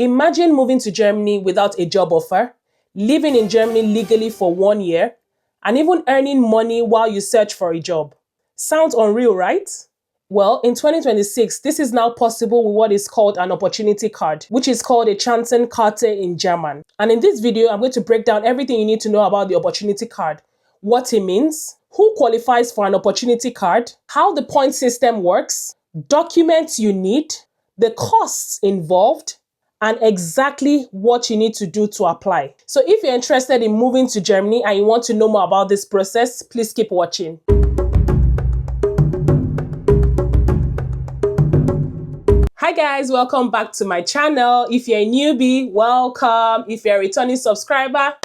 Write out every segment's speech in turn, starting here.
Imagine moving to Germany without a job offer, living in Germany legally for 1 year, and even earning money while you search for a job. Sounds unreal, right? Well, in 2026, this is now possible with what is called an opportunity card, which is called a Chancenkarte in German. And in this video, I'm going to break down everything you need to know about the opportunity card, what it means, who qualifies for an opportunity card, how the point system works, documents you need, the costs involved, and exactly what you need to do to apply. So if you're interested in moving to Germany and you want to know more about this process, please keep watching. Hi guys, welcome back to my channel. If you're a newbie, welcome. If you're a returning subscriber,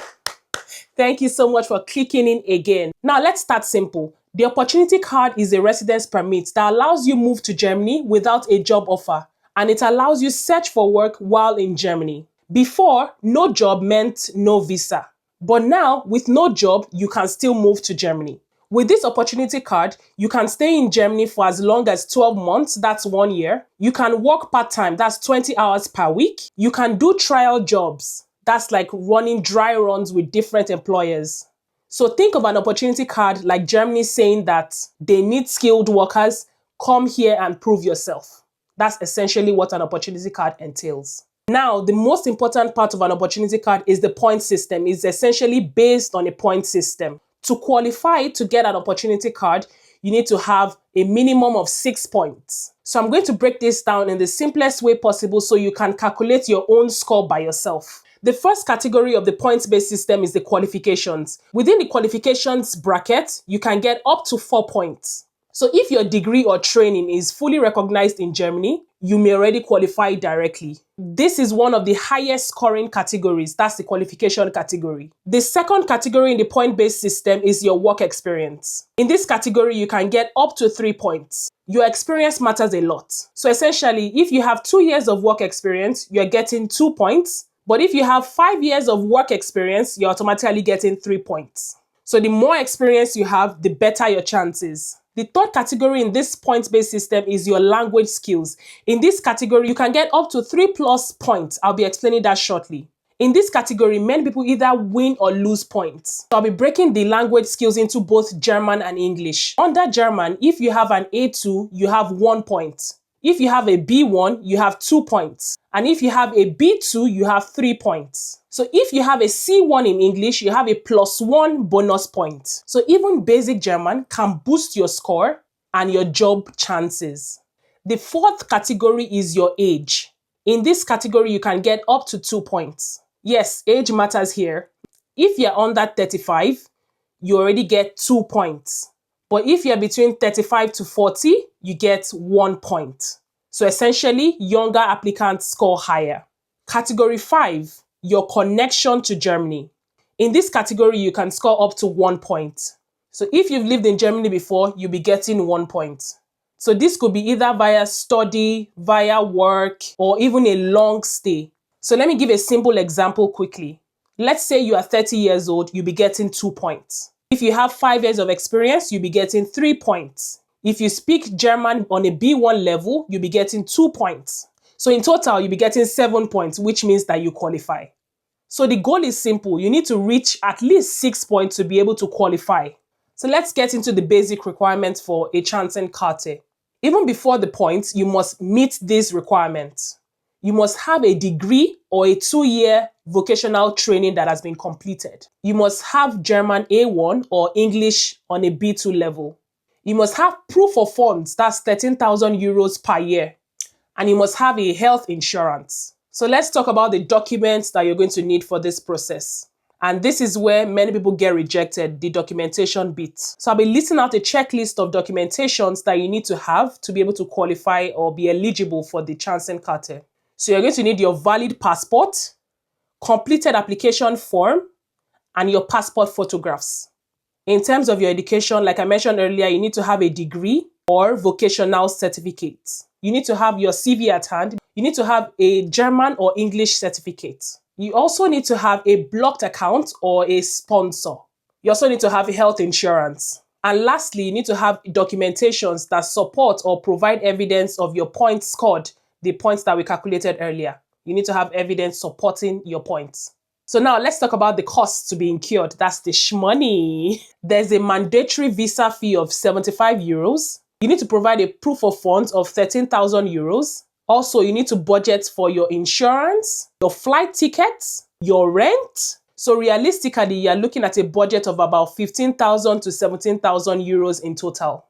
thank you so much for clicking in again. Now let's start simple. The opportunity card is a residence permit that allows you move to Germany without a job offer, and it allows you search for work while in Germany. Before, no job meant no visa. But now, with no job, you can still move to Germany. With this opportunity card, you can stay in Germany for as long as 12 months, that's 1 year. You can work part-time, that's 20 hours per week. You can do trial jobs, that's like running dry runs with different employers. So think of an opportunity card like Germany saying that they need skilled workers, come here and prove yourself. That's essentially what an opportunity card entails. Now, the most important part of an opportunity card is the point system. It's essentially based on a point system. To qualify to get an opportunity card, you need to have a minimum of 6 points. So I'm going to break this down in the simplest way possible so you can calculate your own score by yourself. The first category of the points-based system is the qualifications. Within the qualifications bracket, you can get up to 4 points. So if your degree or training is fully recognized in Germany, you may already qualify directly. This is one of the highest scoring categories. That's the qualification category. The second category in the point-based system is your work experience. In this category, you can get up to 3 points. Your experience matters a lot. So essentially, if you have 2 years of work experience, you're getting 2 points. But if you have 5 years of work experience, you're automatically getting 3 points. So the more experience you have, the better your chances. The third category in this points-based system is your language skills. In this category, you can get up to 3+ points. I'll be explaining that shortly. In this category, many people either win or lose points. So I'll be breaking the language skills into both German and English. Under German, if you have an A2, you have 1 point. If you have a B1, you have 2 points. And if you have a B2, you have 3 points. So if you have a C1 in English, you have a +1 bonus point. So even basic German can boost your score and your job chances. The fourth category is your age. In this category, you can get up to 2 points. Yes, age matters here. If you're under 35, you already get 2 points. But if you're between 35 to 40, you get 1 point. So essentially, younger applicants score higher. Category 5, your connection to Germany. In this category, you can score up to 1 point. So if you've lived in Germany before, you'll be getting 1 point. So this could be either via study, via work, or even a long stay. So let me give a simple example quickly. Let's say you are 30 years old, you'll be getting 2 points. If you have 5 years of experience, you'll be getting 3 points. If you speak German on a B1 level, you'll be getting 2 points. So in total, you'll be getting 7 points, which means that you qualify. So the goal is simple. You need to reach at least 6 points to be able to qualify. So let's get into the basic requirements for a Chancenkarte. Even before the points, you must meet these requirements. You must have a degree or a 2-year vocational training that has been completed. You must have German A1 or English on a B2 level. You must have proof of funds, that's 13,000 euros per year. And you must have a health insurance. So let's talk about the documents that you're going to need for this process. And this is where many people get rejected, the documentation bit. So I'll be listing out a checklist of documentations that you need to have to be able to qualify or be eligible for the Chancenkarte. So you're going to need your valid passport, completed application form, and your passport photographs. In terms of your education, like I mentioned earlier, you need to have a degree or vocational certificate. You need to have your CV at hand. You need to have a German or English certificate. You also need to have a blocked account or a sponsor. You also need to have health insurance. And lastly, you need to have documentations that support or provide evidence of your points scored, the points that we calculated earlier. You need to have evidence supporting your points. So now let's talk about the costs to be incurred. That's the shmoney. There's a mandatory visa fee of 75 euros. You need to provide a proof of funds of 13,000 euros. Also, you need to budget for your insurance, your flight tickets, your rent. So realistically, you're looking at a budget of about 15,000 to 17,000 euros in total.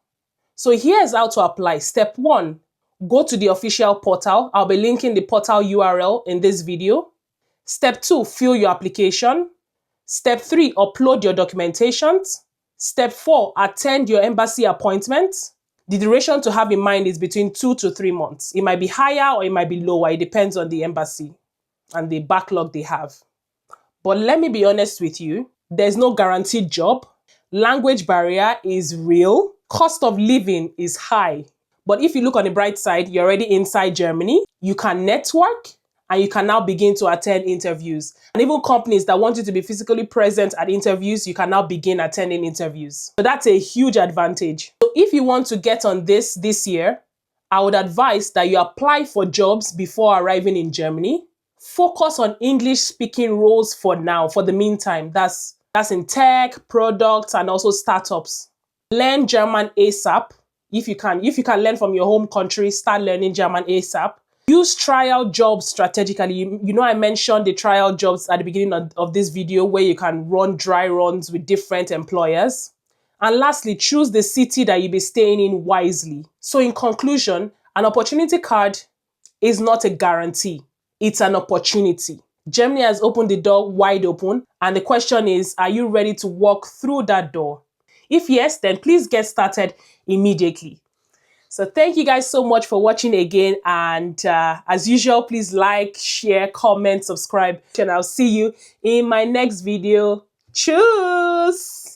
So here's how to apply. Step 1, go to the official portal. I'll be linking the portal URL in this video. Step 2, fill your application. Step 3, upload your documentations. Step 4, attend your embassy appointment. The duration to have in mind is between 2 to 3 months. It might be higher or it might be lower. It depends on the embassy and the backlog they have. But let me be honest with you, there's no guaranteed job. Language barrier is real. Cost of living is high. But if you look on the bright side, you're already inside Germany. You can network and you can now begin to attend interviews. And even companies that want you to be physically present at interviews, you can now begin attending interviews. So that's a huge advantage. So if you want to get on this year, I would advise that you apply for jobs before arriving in Germany. Focus on English-speaking roles for now, for the meantime. That's in tech, products, and also startups. Learn German ASAP. If you can learn from your home country, start learning German ASAP. Use trial jobs strategically. You know I mentioned the trial jobs at the beginning of this video where you can run dry runs with different employers. And lastly, choose the city that you'll be staying in wisely. So in conclusion, an opportunity card is not a guarantee. It's an opportunity. Germany has opened the door wide open, and the question is, are you ready to walk through that door? If yes, then please get started immediately. So thank you guys so much for watching again, and as usual, please like, share, comment, subscribe, and I'll see you in my next video. Tschüss!